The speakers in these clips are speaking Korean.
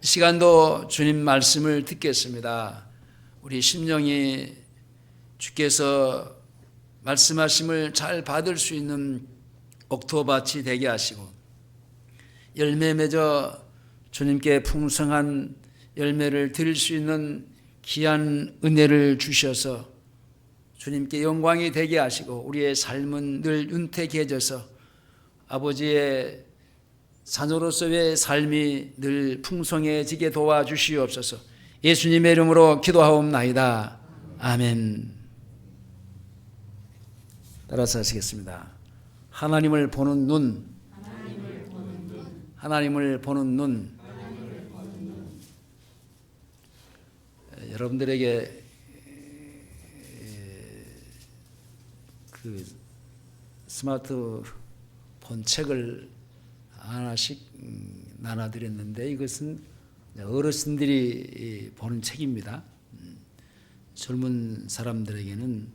이 시간도 주님 말씀을 듣겠습니다. 우리 심령이 주께서 말씀하심을 잘 받을 수 있는 옥토밭이 되게 하시고 열매 맺어 주님께 풍성한 열매를 드릴 수 있는 귀한 은혜를 주셔서 주님께 영광이 되게 하시고 우리의 삶은 늘 윤택해져서 아버지의 자녀로서의 삶이 늘 풍성해지게 도와주시옵소서. 예수님의 이름으로 기도하옵나이다. 아멘. 따라서 하시겠습니다. 하나님을 보는 눈, 하나님을 보는 눈. 여러분들에게 그 스마트폰 책을 하나씩 나눠드렸는데 이것은 어르신들이 보는 책입니다. 젊은 사람들에게는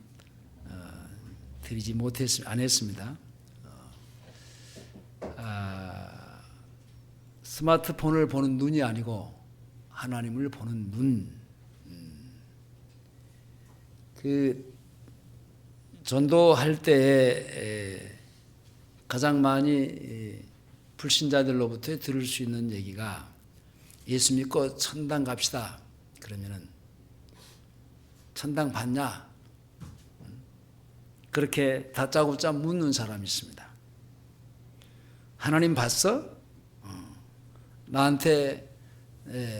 드리지 안 했습니다. 스마트폰을 보는 눈이 아니고 하나님을 보는 눈. 그 전도할 때 가장 많이 불신자들로부터 들을 수 있는 얘기가 예수 믿고 천당 갑시다. 그러면은 천당 봤냐? 그렇게 다짜고짜 묻는 사람이 있습니다. 하나님 봤어? 나한테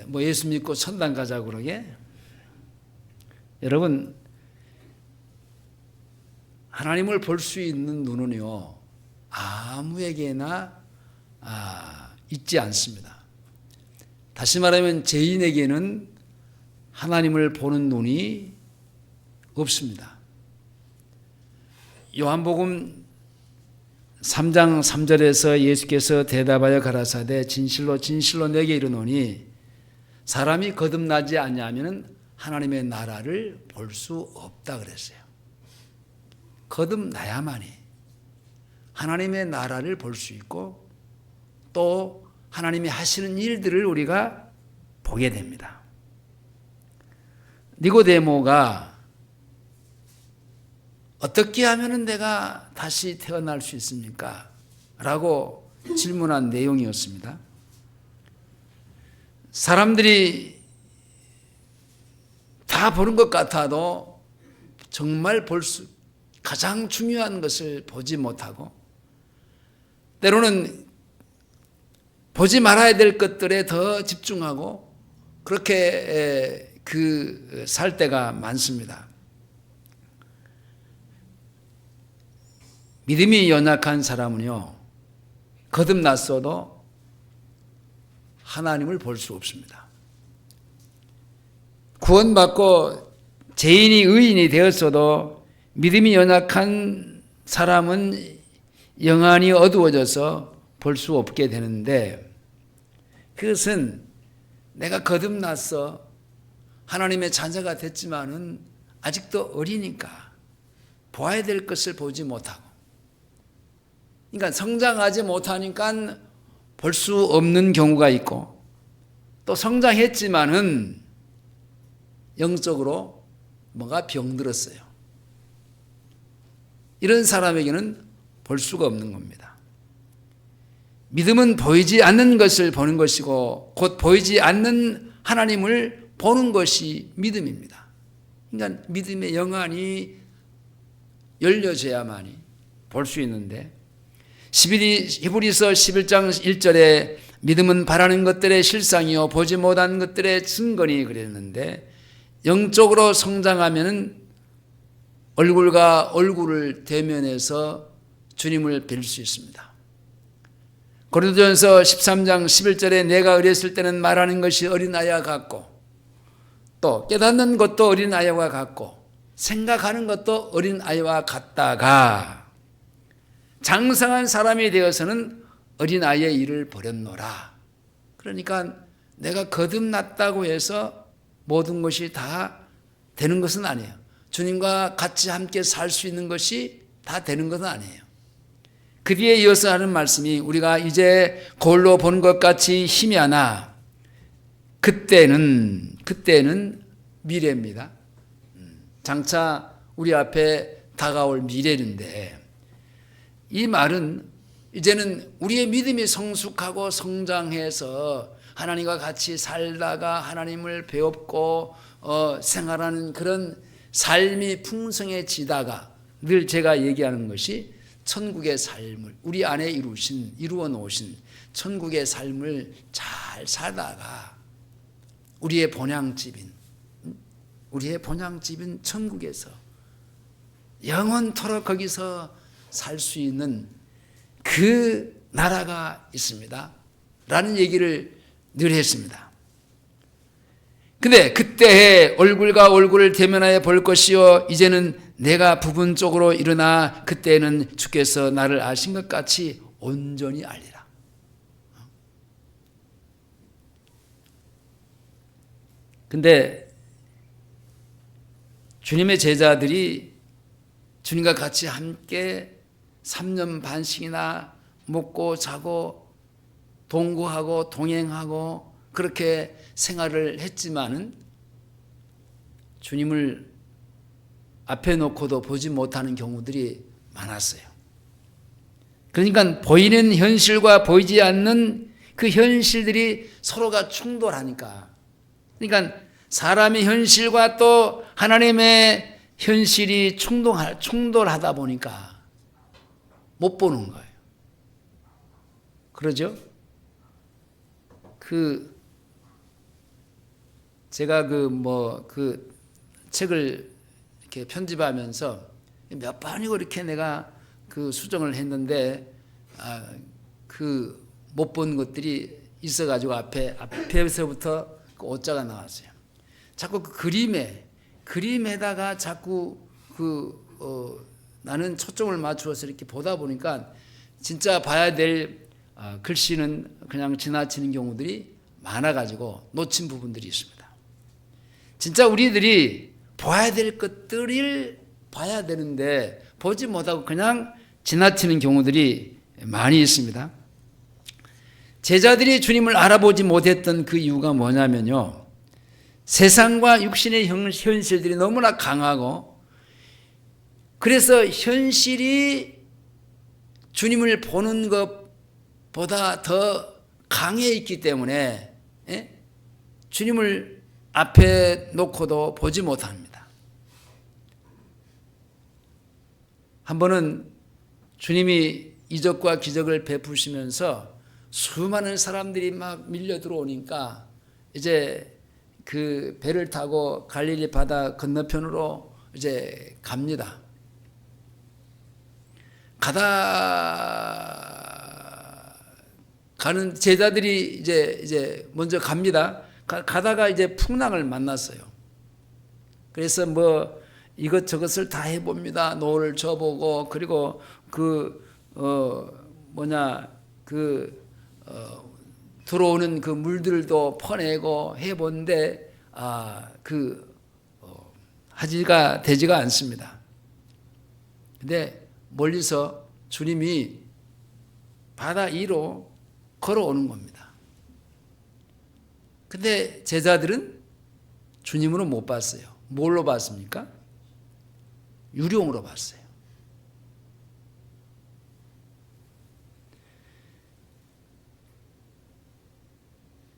뭐 예수 믿고 천당 가자고 그러게? 여러분, 하나님을 볼 수 있는 눈은요 아무에게나 있지 않습니다. 다시 말하면 죄인에게는 하나님을 보는 눈이 없습니다. 요한복음 3장 3절에서 예수께서 대답하여 가라사대 진실로 진실로 내게 이르노니 사람이 거듭나지 아니하면 하나님의 나라를 볼 수 없다 그랬어요. 거듭나야만이 하나님의 나라를 볼 수 있고 또 하나님이 하시는 일들을 우리가 보게 됩니다. 니고데모가 어떻게 하면 내가 다시 태어날 수 있습니까? 라고 질문한 내용이었습니다. 사람들이 다 보는 것 같아도 정말 가장 중요한 것을 보지 못하고 때로는 보지 말아야 될 것들에 더 집중하고 그렇게 살 때가 많습니다. 믿음이 연약한 사람은요 거듭났어도 하나님을 볼 수 없습니다. 구원받고 죄인이 의인이 되었어도 믿음이 연약한 사람은 영안이 어두워져서 볼 수 없게 되는데 그것은 내가 거듭났어 하나님의 자녀가 됐지만은 아직도 어리니까 보아야 될 것을 보지 못하고 그러니까 성장하지 못하니까 볼 수 없는 경우가 있고 또 성장했지만은 영적으로 뭐가 병들었어요. 이런 사람에게는 볼 수가 없는 겁니다. 믿음은 보이지 않는 것을 보는 것이고 곧 보이지 않는 하나님을 보는 것이 믿음입니다. 그러니까 믿음의 영안이 열려져야만이 볼 수 있는데 히브리서 11장 1절에 믿음은 바라는 것들의 실상이요 보지 못한 것들의 증거니 그랬는데 영적으로 성장하면 얼굴과 얼굴을 대면해서 주님을 뵐 수 있습니다. 고린도전서 13장 11절에 내가 어렸을 때는 말하는 것이 어린아이와 같고 또 깨닫는 것도 어린아이와 같고 생각하는 것도 어린아이와 같다가 장성한 사람이 되어서는 어린아이의 일을 버렸노라. 그러니까 내가 거듭났다고 해서 모든 것이 다 되는 것은 아니에요. 주님과 같이 함께 살 수 있는 것이 다 되는 것은 아니에요. 그 뒤에 이어서 하는 말씀이 우리가 이제 거울로 보는 것 같이 희미하나 그때는 미래입니다. 장차 우리 앞에 다가올 미래인데, 이 말은 이제는 우리의 믿음이 성숙하고 성장해서 하나님과 같이 살다가 하나님을 배웠고 생활하는 그런 삶이 풍성해지다가, 늘 제가 얘기하는 것이 천국의 삶을 우리 안에 이루어 놓으신 천국의 삶을 잘 살다가 우리의 본향집인 천국에서 영원토록 거기서 살 수 있는 그 나라가 있습니다 라는 얘기를 늘 했습니다. 근데 그때 얼굴과 얼굴을 대면하여 볼 것이요, 이제는 내가 부분적으로 일어나 그때는 주께서 나를 아신 것 같이 온전히 알리라. 근데 주님의 제자들이 주님과 같이 함께 3년 반씩이나 먹고 자고 동거하고 동행하고 그렇게 생활을 했지만은 주님을 앞에 놓고도 보지 못하는 경우들이 많았어요. 그러니까 보이는 현실과 보이지 않는 그 현실들이 서로가 충돌하니까, 그러니까 사람의 현실과 또 하나님의 현실이 충돌하다 보니까 못 보는 거예요. 그러죠? 제가 그 책을 이렇게 편집하면서 몇 번이고 이렇게 내가 그 수정을 했는데, 못 본 것들이 있어가지고 앞에서부터 그 오자가 나왔어요. 자꾸 그 그림에다가 자꾸 나는 초점을 맞추어서 이렇게 보다 보니까 진짜 봐야 될 글씨는 그냥 지나치는 경우들이 많아가지고 놓친 부분들이 있습니다. 진짜 우리들이 봐야 될 것들을 봐야 되는데 보지 못하고 그냥 지나치는 경우들이 많이 있습니다. 제자들이 주님을 알아보지 못했던 그 이유가 뭐냐면요, 세상과 육신의 현실들이 너무나 강하고, 그래서 현실이 주님을 보는 것보다 더 강해 있기 때문에 주님을 앞에 놓고도 보지 못합니다. 한 번은 주님이 이적과 기적을 베푸시면서 수많은 사람들이 막 밀려 들어오니까 이제 그 배를 타고 갈릴리 바다 건너편으로 이제 갑니다. 가는 제자들이 이제 먼저 갑니다. 가다가 이제 풍랑을 만났어요. 그래서 이것저것을 다 해봅니다. 노를 져보고, 그리고 들어오는 그 물들도 퍼내고 해본데, 하지가 되지가 않습니다. 근데 멀리서 주님이 바다 위로 걸어오는 겁니다. 근데 제자들은 주님으로 못 봤어요. 뭘로 봤습니까? 유령으로 봤어요.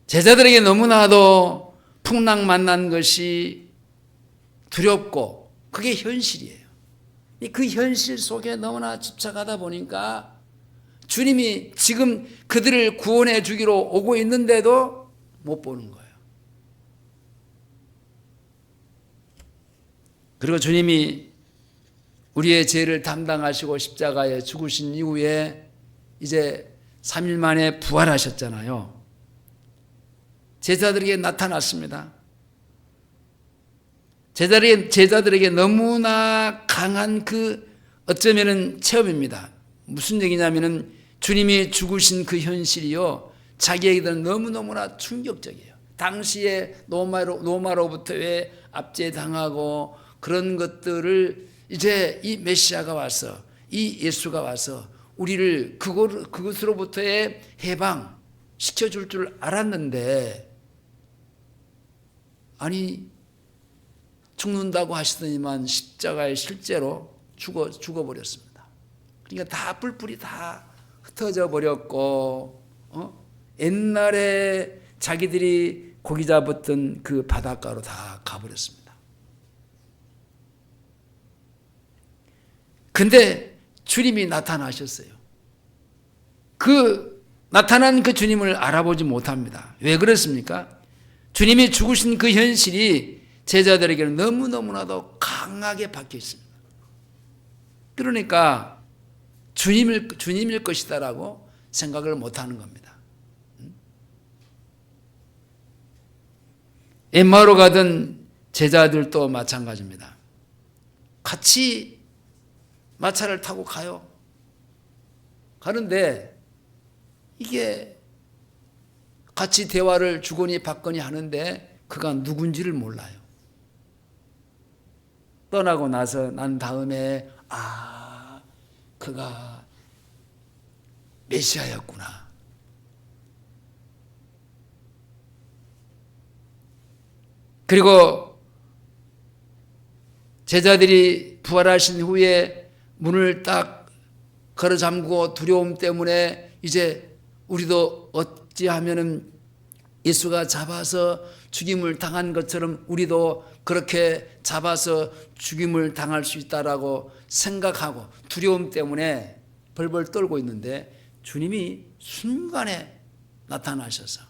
제자들에게 너무나도 풍랑 만난 것이 두렵고 그게 현실이에요. 그 현실 속에 너무나 집착하다 보니까 주님이 지금 그들을 구원해 주기로 오고 있는데도 못 보는 거예요. 그리고 주님이 우리의 죄를 담당하시고 십자가에 죽으신 이후에 이제 3일 만에 부활하셨잖아요. 제자들에게 나타났습니다. 제자들에게 너무나 강한 어쩌면은 체험입니다. 무슨 얘기냐면은 주님이 죽으신 그 현실이요, 자기에게는 너무너무나 충격적이에요. 당시에 로마로부터의 압제당하고 그런 것들을 이제 이 메시아가 와서, 이 예수가 와서 우리를 그것으로부터의 해방시켜줄 줄 알았는데 아니 죽는다고 하시더니만 십자가에 실제로 죽어버렸습니다. 그러니까 다 뿔뿔이 다 흩어져 버렸고 옛날에 자기들이 고기 잡았던 그 바닷가로 다 가버렸습니다. 근데 주님이 나타나셨어요. 나타난 그 주님을 알아보지 못합니다. 왜 그렇습니까? 주님이 죽으신 그 현실이 제자들에게는 너무너무나도 강하게 박혀 있습니다. 그러니까 주님일 것이다라고 생각을 못하는 겁니다. 엠마오로 가던 제자들도 마찬가지입니다. 같이 마차를 타고 가요. 가는데 이게 같이 대화를 주거니 받거니 하는데 그가 누군지를 몰라요. 떠나고 난 다음에 그가 메시아였구나. 그리고 제자들이 부활하신 후에 문을 딱 걸어 잠그고 두려움 때문에 이제 우리도 어찌하면은 예수가 잡아서 죽임을 당한 것처럼 우리도 그렇게 잡아서 죽임을 당할 수 있다라고 생각하고 두려움 때문에 벌벌 떨고 있는데 주님이 순간에 나타나셔서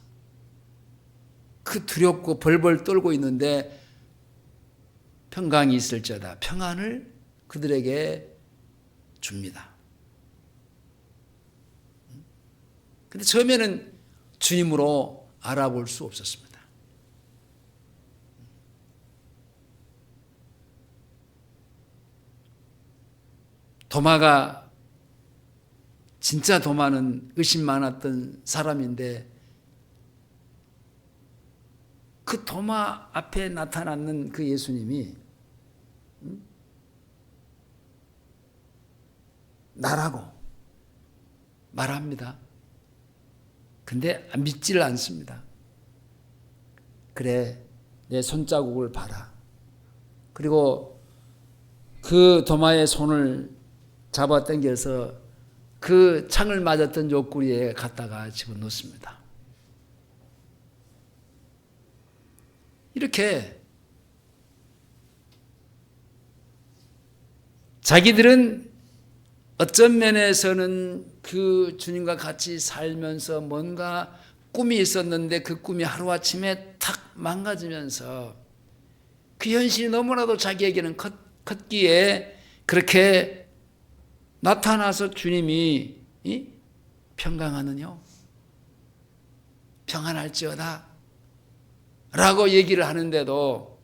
그 두렵고 벌벌 떨고 있는데 평강이 있을지어다 평안을 그들에게 줍니다. 근데 처음에는 주님으로 알아볼 수 없었습니다. 도마가 진짜 도마는 의심 많았던 사람인데 그 도마 앞에 나타났는 그 예수님이 나라고 말합니다. 근데 믿지를 않습니다. 그래, 내 손자국을 봐라. 그리고 그 도마의 손을 잡아 당겨서 그 창을 맞았던 옆구리에 갖다가 집어넣습니다. 이렇게 자기들은 어떤 면에서는 그 주님과 같이 살면서 뭔가 꿈이 있었는데 그 꿈이 하루아침에 탁 망가지면서 그 현실이 너무나도 자기에게는 컸기에 그렇게 나타나서 주님이 평강하느냐? 평안할지어다 라고 얘기를 하는데도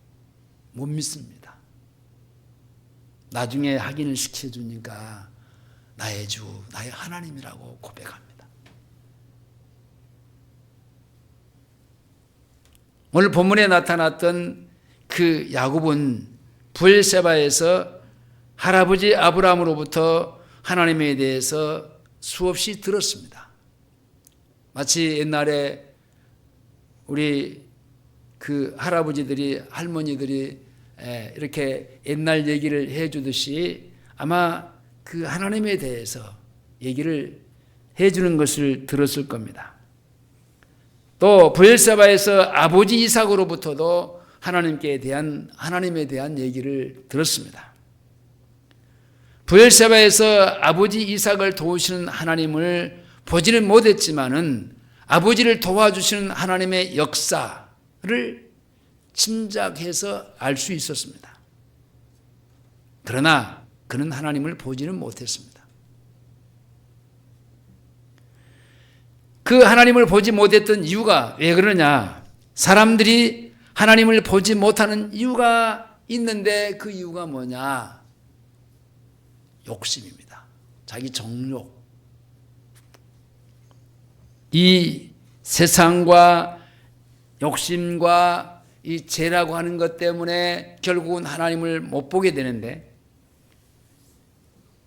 못 믿습니다. 나중에 확인을 시켜주니까 나의 주, 나의 하나님이라고 고백합니다. 오늘 본문에 나타났던 그 야곱은 브엘세바에서 할아버지 아브라함으로부터 하나님에 대해서 수없이 들었습니다. 마치 옛날에 우리 그 할아버지들이 할머니들이 이렇게 옛날 얘기를 해주듯이 아마 그 하나님에 대해서 얘기를 해주는 것을 들었을 겁니다. 또 브엘사바에서 아버지 이삭으로부터도 하나님에 대한 얘기를 들었습니다. 브엘사바에서 아버지 이삭을 도우시는 하나님을 보지는 못했지만은 아버지를 도와주시는 하나님의 역사를 짐작해서 알 수 있었습니다. 그러나 그는 하나님을 보지는 못했습니다. 그 하나님을 보지 못했던 이유가 왜 그러냐? 사람들이 하나님을 보지 못하는 이유가 있는데 그 이유가 뭐냐? 욕심입니다. 자기 정욕. 이 세상과 욕심과 이 죄라고 하는 것 때문에 결국은 하나님을 못 보게 되는데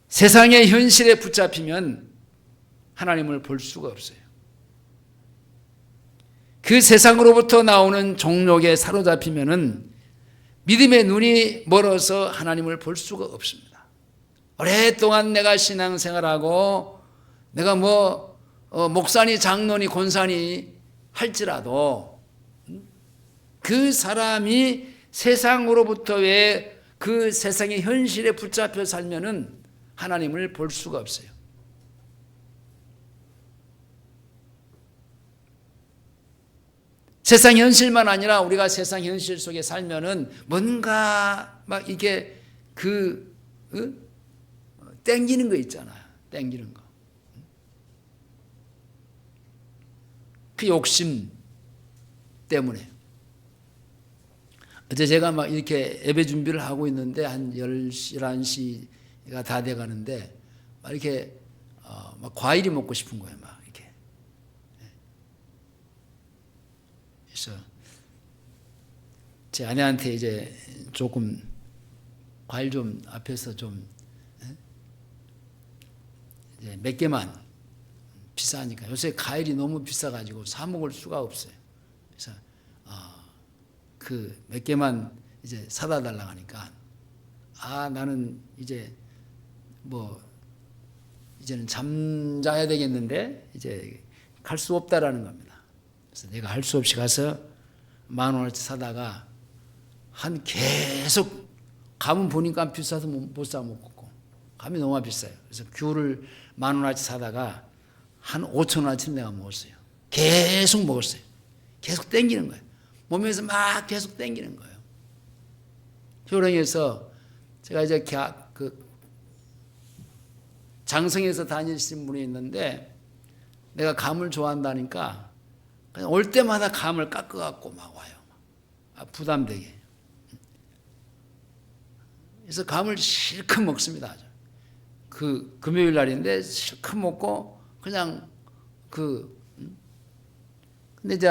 세상의 현실에 붙잡히면 하나님을 볼 수가 없어요. 그 세상으로부터 나오는 종욕에 사로잡히면은 믿음의 눈이 멀어서 하나님을 볼 수가 없습니다. 오랫동안 내가 신앙생활하고 내가 목사니 장로니 권사니 할지라도 그 사람이 세상으로부터의 그 세상의 현실에 붙잡혀 살면은 하나님을 볼 수가 없어요. 세상 현실만 아니라 우리가 세상 현실 속에 살면은 뭔가 막 이게 땡기는 거 있잖아요. 땡기는 거. 그 욕심 때문에. 어제 제가 막 이렇게 예배 준비를 하고 있는데 한 10시, 11시가 다 돼 가는데 막 이렇게 막 과일이 먹고 싶은 거예요. 막 이렇게. 그래서 제 아내한테 이제 조금 과일 좀 앞에서 좀 이제 몇 개만, 비싸니까 요새 과일이 너무 비싸가지고 사 먹을 수가 없어요. 그래서 그 몇 개만 이제 사다 달라고 하니까 나는 이제 이제는 잠자야 되겠는데 이제 갈 수 없다라는 겁니다. 그래서 내가 할 수 없이 가서 10,000원어치 사다가 계속 감은 보니까 비싸서 못 사 먹고 감이 너무 비싸요. 그래서 귤을 10,000원어치 사다가 한 5,000원어치 내가 먹었어요. 계속 먹었어요. 계속 땡기는 거예요. 몸에서 막 계속 땡기는 거예요. 효령에서 제가 이제 장성에서 다니시는 분이 있는데 내가 감을 좋아한다니까 그냥 올 때마다 감을 깎아갖고 막 와요. 부담되게. 그래서 감을 실컷 먹습니다. 그 금요일 날인데 실컷 먹고 그냥 근데 이제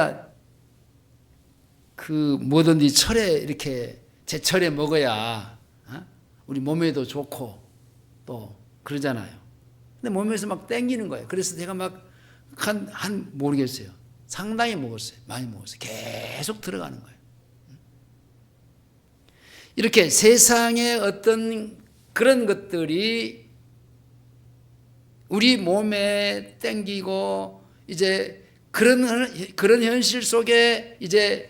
뭐든지 철에 이렇게 제철에 먹어야 우리 몸에도 좋고 또 그러잖아요. 근데 몸에서 막 땡기는 거예요. 그래서 제가 막 모르겠어요. 상당히 먹었어요. 많이 먹었어요. 계속 들어가는 거예요. 이렇게 세상의 어떤 그런 것들이 우리 몸에 땡기고 이제 그런 현실 속에 이제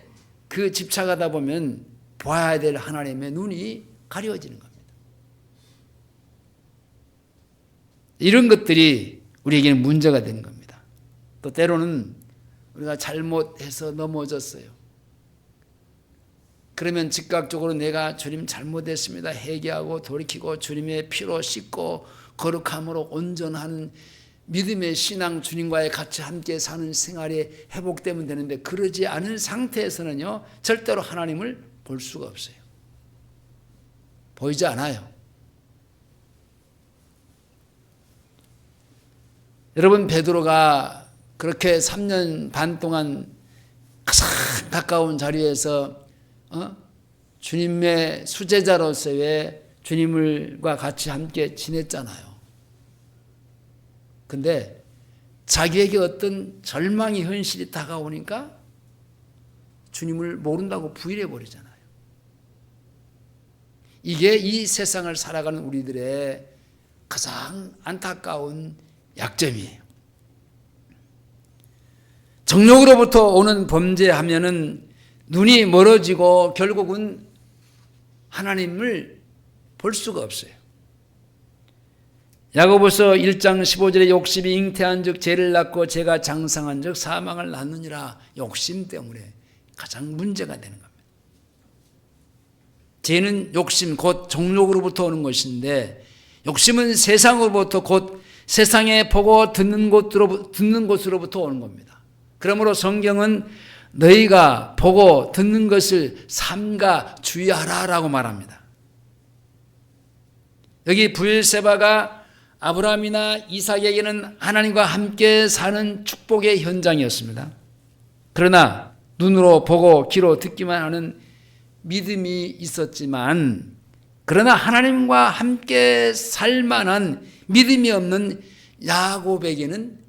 집착하다 보면 봐야 될 하나님의 눈이 가려워지는 겁니다. 이런 것들이 우리에게는 문제가 되는 겁니다. 또 때로는 우리가 잘못해서 넘어졌어요. 그러면 즉각적으로 내가 주님 잘못했습니다 회개하고 돌이키고 주님의 피로 씻고 거룩함으로 온전한 믿음의 신앙 주님과의 같이 함께 사는 생활이 회복되면 되는데 그러지 않은 상태에서는요 절대로 하나님을 볼 수가 없어요. 보이지 않아요. 여러분 베드로가 그렇게 3년 반 동안 가장 가까운 자리에서 주님의 수제자로서의 주님과 같이 함께 지냈잖아요. 근데 자기에게 어떤 절망의 현실이 다가오니까 주님을 모른다고 부인해 버리잖아요. 이게 이 세상을 살아가는 우리들의 가장 안타까운 약점이에요. 정욕으로부터 오는 범죄하면은 눈이 멀어지고 결국은 하나님을 볼 수가 없어요. 야고보서 1장 15절에 욕심이 잉태한 즉 죄를 낳고 죄가 장성한 즉 사망을 낳느니라. 욕심 때문에 가장 문제가 되는 겁니다. 죄는 욕심 곧 정욕으로부터 오는 것인데 욕심은 세상으로부터 곧 세상에 보고 듣는 곳으로부터 오는 겁니다. 그러므로 성경은 너희가 보고 듣는 것을 삼가 주의하라라고 말합니다. 여기 브엘세바가 아브라함이나 이삭에게는 하나님과 함께 사는 축복의 현장이었습니다. 그러나 눈으로 보고 귀로 듣기만 하는 믿음이 있었지만 그러나 하나님과 함께 살 만한 믿음이 없는 야곱에게는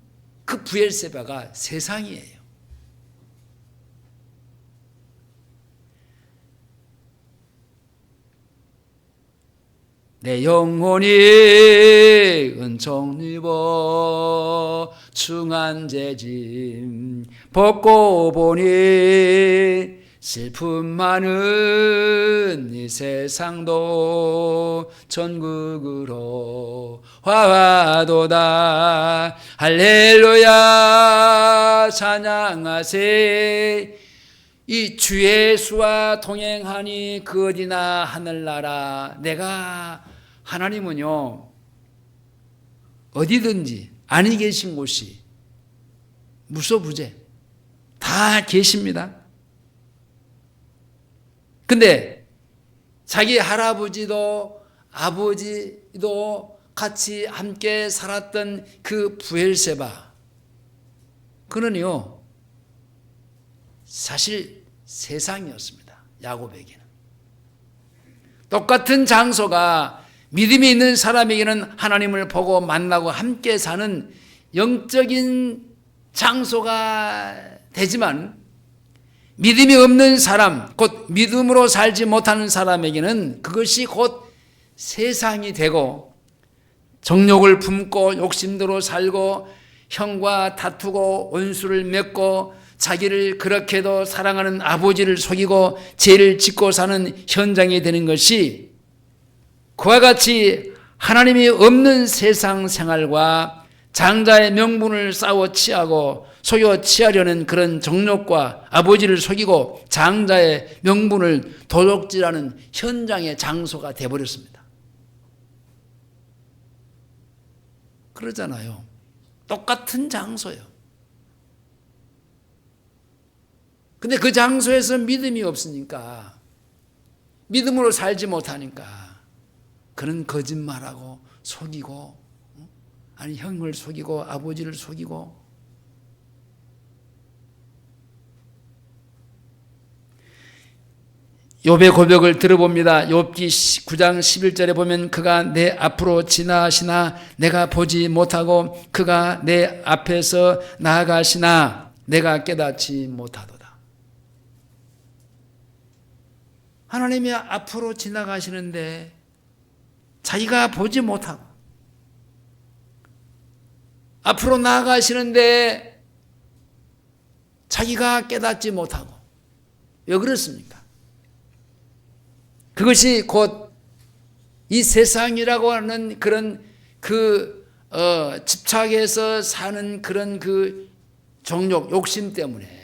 그 브엘세바가 세상이에요. 내 영혼이 은총 입어 충한 죄짐 벗고 보니 슬픔 많은 이 세상도 천국으로 화도다. 할렐루야 찬양하세. 이 주 예수와 동행하니 그 어디나 하늘나라. 내가 하나님은요 어디든지 아니 계신 곳이 무소부재 다 계십니다. 근데 자기 할아버지도 아버지도 같이 함께 살았던 그 브엘세바, 그는요 사실 세상이었습니다. 야곱에게는 똑같은 장소가 믿음이 있는 사람에게는 하나님을 보고 만나고 함께 사는 영적인 장소가 되지만, 믿음이 없는 사람, 곧 믿음으로 살지 못하는 사람에게는 그것이 곧 세상이 되고 정욕을 품고 욕심대로 살고 형과 다투고 원수를 맺고 자기를 그렇게도 사랑하는 아버지를 속이고 죄를 짓고 사는 현장이 되는 것이, 그와 같이 하나님이 없는 세상 생활과 장자의 명분을 싸워 취하고 속여 취하려는 그런 정욕과 아버지를 속이고 장자의 명분을 도둑질하는 현장의 장소가 되어버렸습니다. 그러잖아요. 똑같은 장소예요. 근데 그 장소에서 믿음이 없으니까, 믿음으로 살지 못하니까 그는 거짓말하고 속이고, 아니 형을 속이고 아버지를 속이고. 욥의 고백을 들어봅니다. 욥기 9장 11절에 보면 그가 내 앞으로 지나시나 내가 보지 못하고 그가 내 앞에서 나아가시나 내가 깨닫지 못하도다. 하나님이 앞으로 지나가시는데 자기가 보지 못하고, 앞으로 나아가시는데 자기가 깨닫지 못하고. 왜 그렇습니까? 그것이 곧 이 세상이라고 하는 그런 집착해서 사는 그런 그 정욕, 욕심 때문에.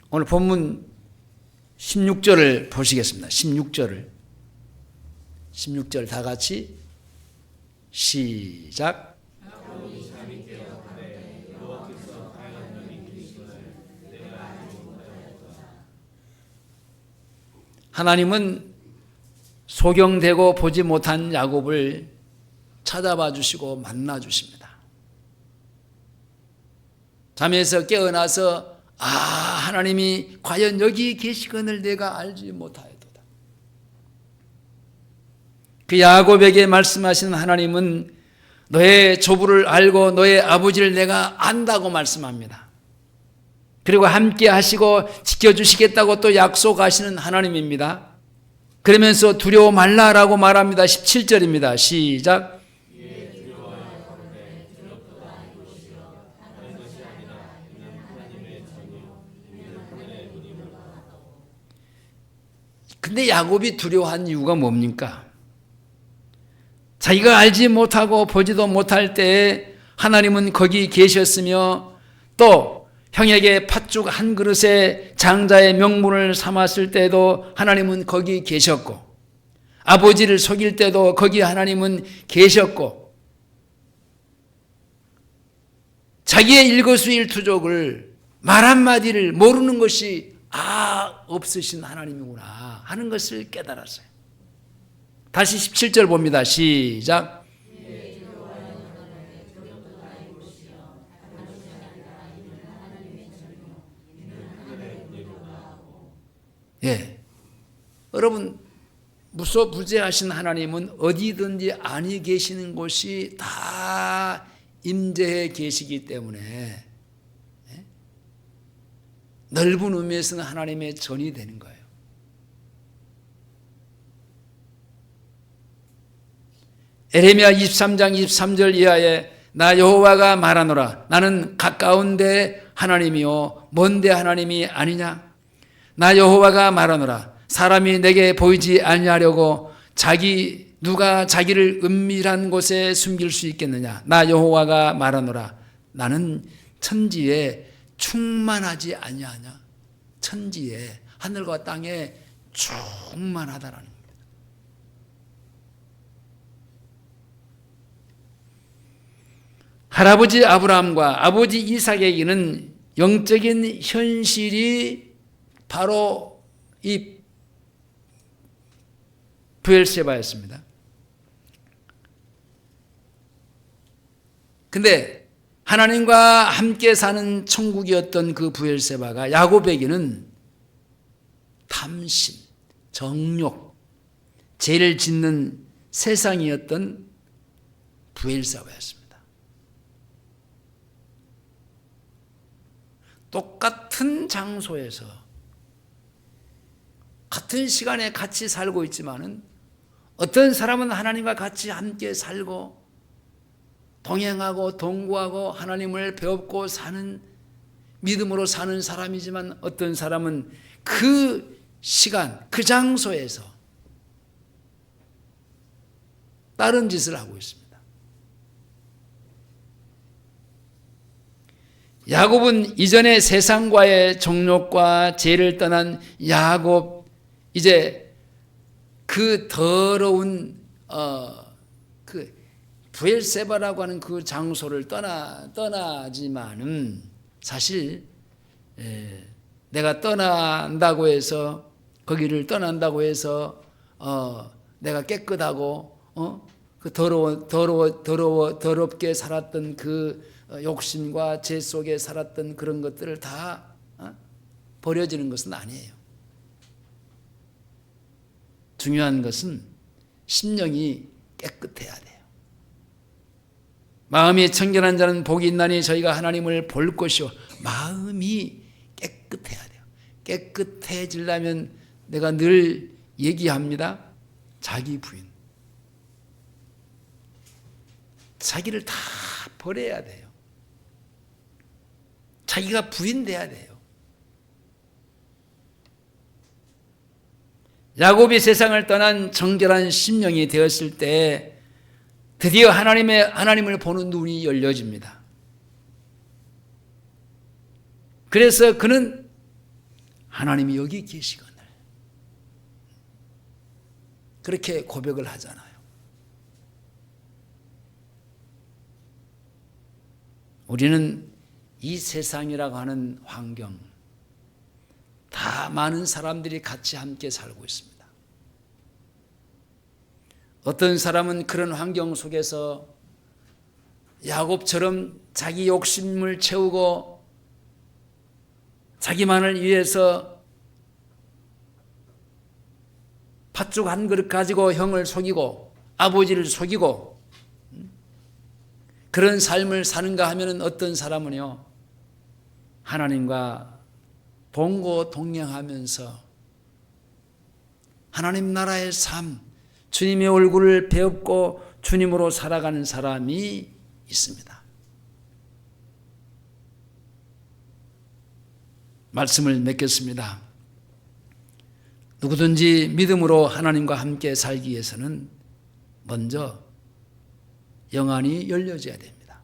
오늘 본문 16절을 보시겠습니다. 16절 다 같이 시작. 하나님은 소경되고 보지 못한 야곱을 찾아봐 주시고 만나 주십니다. 잠에서 깨어나서 하나님이 과연 여기 계시거늘 내가 알지 못하였도다. 그 야곱에게 말씀하신 하나님은 너의 조부를 알고 너의 아버지를 내가 안다고 말씀합니다. 그리고 함께 하시고 지켜주시겠다고 또 약속하시는 하나님입니다. 그러면서 두려워 말라라고 말합니다. 17절입니다. 시작. 근데 야곱이 두려워한 이유가 뭡니까? 자기가 알지 못하고 보지도 못할 때에 하나님은 거기 계셨으며, 또 형에게 팥죽 한 그릇에 장자의 명분을 삼았을 때도 하나님은 거기 계셨고, 아버지를 속일 때도 거기 하나님은 계셨고, 자기의 일거수일투족을 말 한마디를 모르는 것이 없으신 하나님이구나 하는 것을 깨달았어요. 다시 17절 봅니다. 시작. 여러분, 무소부재하신 하나님은 어디든지 아니 계시는 곳이 다 임재해 계시기 때문에 넓은 의미에서는 하나님의 전이 되는 거예요. 에레미야 23장 23절 이하에 나 여호와가 말하노라. 나는 가까운 데 하나님이요 먼 데 하나님이 아니냐. 나 여호와가 말하노라. 사람이 내게 보이지 아니하려고 누가 자기를 은밀한 곳에 숨길 수 있겠느냐. 나 여호와가 말하노라. 나는 천지에 충만하지 아니하냐. 천지에 하늘과 땅에 충만하다라는 겁니다. 할아버지 아브라함과 아버지 이삭에게는 영적인 현실이 바로 이 브엘세바였습니다. 근데 하나님과 함께 사는 천국이었던 그 브엘세바가 야곱에게는 탐심, 정욕, 죄를 짓는 세상이었던 브엘세바였습니다. 똑같은 장소에서 같은 시간에 같이 살고 있지만은 어떤 사람은 하나님과 같이 함께 살고 동행하고 동거하고 하나님을 배웠고 사는 믿음으로 사는 사람이지만 어떤 사람은 그 시간, 그 장소에서 다른 짓을 하고 있습니다. 야곱은 이전에 세상과의 정욕과 죄를 떠난 야곱, 이제 그 더러운 그 브엘세바라고 하는 그 장소를 떠나지만은 사실 내가 떠난다고 해서 거기를 떠난다고 해서 내가 깨끗하고 그 더럽게 살았던 그 욕심과 죄 속에 살았던 그런 것들을 다 버려지는 것은 아니에요. 중요한 것은 심령이 깨끗해야 돼요. 마음이 청결한 자는 복이 있나니 저희가 하나님을 볼 것이요. 마음이 깨끗해야 돼요. 깨끗해지려면 내가 늘 얘기합니다. 자기 부인. 자기를 다 버려야 돼요. 자기가 부인돼야 돼요. 야곱이 세상을 떠난 정결한 심령이 되었을 때 드디어 하나님을 보는 눈이 열려집니다. 그래서 그는 하나님이 여기 계시거늘 그렇게 고백을 하잖아요. 우리는 이 세상이라고 하는 환경, 다 많은 사람들이 같이 함께 살고 있습니다. 어떤 사람은 그런 환경 속에서 야곱처럼 자기 욕심을 채우고 자기만을 위해서 팥죽 한 그릇 가지고 형을 속이고 아버지를 속이고 그런 삶을 사는가 하면 어떤 사람은요, 하나님과 동거동행하면서 하나님 나라의 삶, 주님의 얼굴을 배웠고 주님으로 살아가는 사람이 있습니다. 말씀을 맺겠습니다. 누구든지 믿음으로 하나님과 함께 살기 위해서는 먼저 영안이 열려져야 됩니다.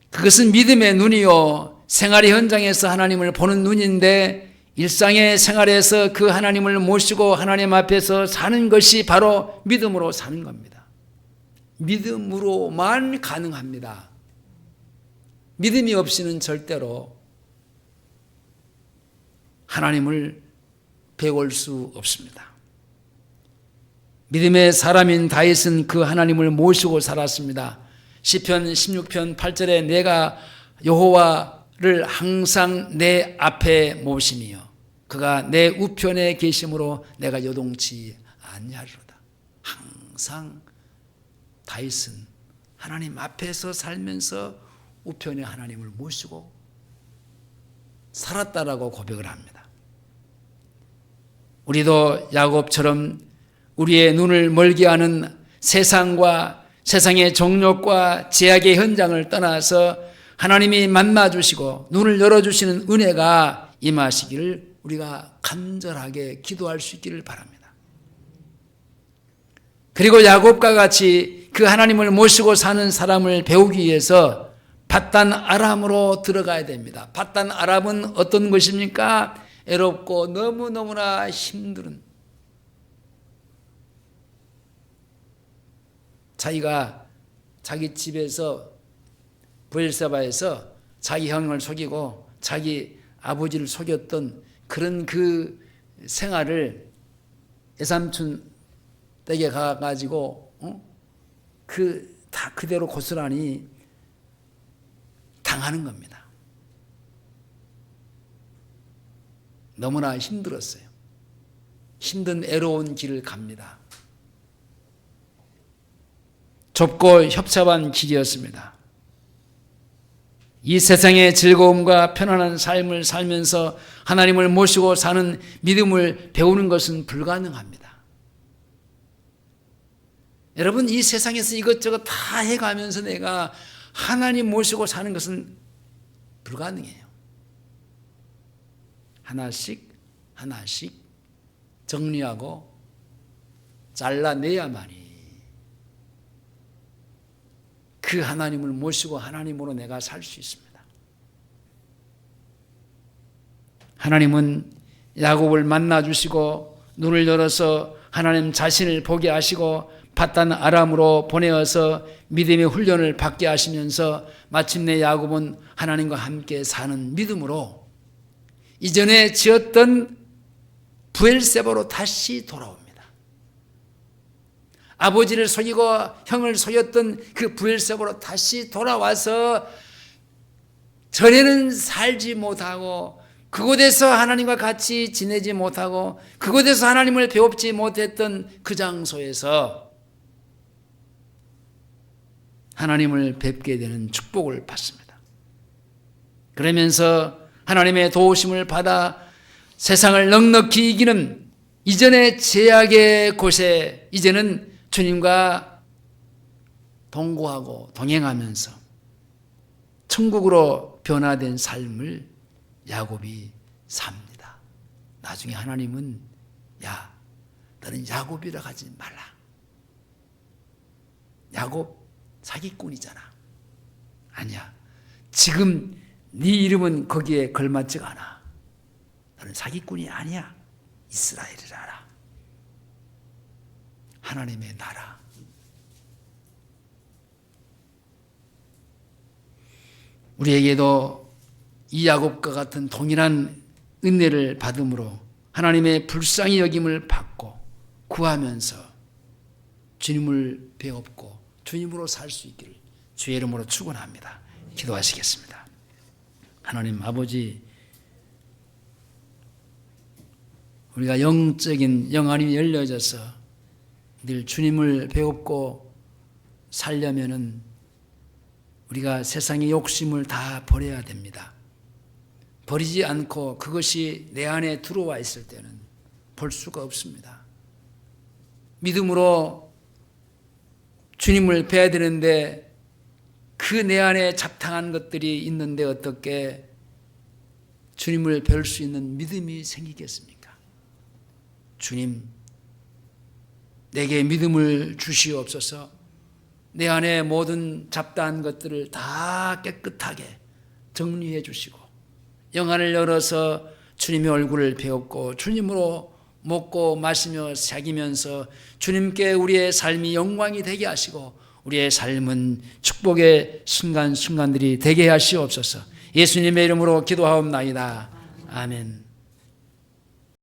그것은 믿음의 눈이요, 생활의 현장에서 하나님을 보는 눈인데 일상의 생활에서 그 하나님을 모시고 하나님 앞에서 사는 것이 바로 믿음으로 사는 겁니다. 믿음으로만 가능합니다. 믿음이 없이는 절대로 하나님을 배울 수 없습니다. 믿음의 사람인 다윗은 그 하나님을 모시고 살았습니다. 시편 16편 8절에 내가 여호와를 항상 내 앞에 모시며 그가 내 우편에 계심으로 내가 요동치 아니하리로다. 항상 다윗은 하나님 앞에서 살면서 우편에 하나님을 모시고 살았다라고 고백을 합니다. 우리도 야곱처럼 우리의 눈을 멀게 하는 세상과 세상의 정욕과 제약의 현장을 떠나서 하나님이 만나주시고 눈을 열어주시는 은혜가 임하시기를 우리가 간절하게 기도할 수 있기를 바랍니다. 그리고 야곱과 같이 그 하나님을 모시고 사는 사람을 배우기 위해서 밧단 아람으로 들어가야 됩니다. 밧단 아람은 어떤 것입니까? 애롭고 너무너무나 힘든, 자기가 자기 집에서 브엘세바에서 자기 형을 속이고 자기 아버지를 속였던 그런 그 생활을 외삼촌 댁에 가가지고 다 그대로 고스란히 당하는 겁니다. 너무나 힘들었어요. 힘든 애로운 길을 갑니다. 좁고 협잡한 길이었습니다. 이 세상의 즐거움과 편안한 삶을 살면서 하나님을 모시고 사는 믿음을 배우는 것은 불가능합니다. 여러분, 이 세상에서 이것저것 다 해가면서 내가 하나님 모시고 사는 것은 불가능해요. 하나씩 하나씩 정리하고 잘라내야만이 그 하나님을 모시고 하나님으로 내가 살 수 있습니다. 하나님은 야곱을 만나주시고 눈을 열어서 하나님 자신을 보게 하시고 밧단 아람으로 보내어서 믿음의 훈련을 받게 하시면서 마침내 야곱은 하나님과 함께 사는 믿음으로 이전에 지었던 브엘세바로 다시 돌아옵니다. 아버지를 속이고 형을 속였던 그 브엘세바로 다시 돌아와서 전에는 살지 못하고 그곳에서 하나님과 같이 지내지 못하고 그곳에서 하나님을 배웁지 못했던 그 장소에서 하나님을 뵙게 되는 축복을 받습니다. 그러면서 하나님의 도우심을 받아 세상을 넉넉히 이기는 이전의 제약의 곳에 이제는 주님과 동거하고 동행하면서 천국으로 변화된 삶을 야곱이 삽니다. 나중에 하나님은 야, 너는 야곱이라 하지 말라. 야곱 사기꾼이잖아. 아니야. 지금 네 이름은 거기에 걸맞지가 않아. 너는 사기꾼이 아니야. 이스라엘이라. 하나님의 나라. 우리에게도 이 야곱과 같은 동일한 은혜를 받음으로 하나님의 불쌍히 여김을 받고 구하면서 주님을 배웠고 주님으로 살 수 있기를 주의 이름으로 축원합니다. 기도하시겠습니다. 하나님 아버지, 우리가 영적인 영안이 열려져서 늘 주님을 배웠고 살려면은 우리가 세상의 욕심을 다 버려야 됩니다. 버리지 않고 그것이 내 안에 들어와 있을 때는 볼 수가 없습니다. 믿음으로 주님을 뵈야 되는데 그 내 안에 잡탕한 것들이 있는데 어떻게 주님을 뵐 수 있는 믿음이 생기겠습니까? 주님, 내게 믿음을 주시옵소서. 내 안에 모든 잡다한 것들을 다 깨끗하게 정리해 주시고 영안을 열어서 주님의 얼굴을 배웠고 주님으로 먹고 마시며 새기면서 주님께 우리의 삶이 영광이 되게 하시고 우리의 삶은 축복의 순간순간들이 되게 하시옵소서. 예수님의 이름으로 기도하옵나이다. 아멘.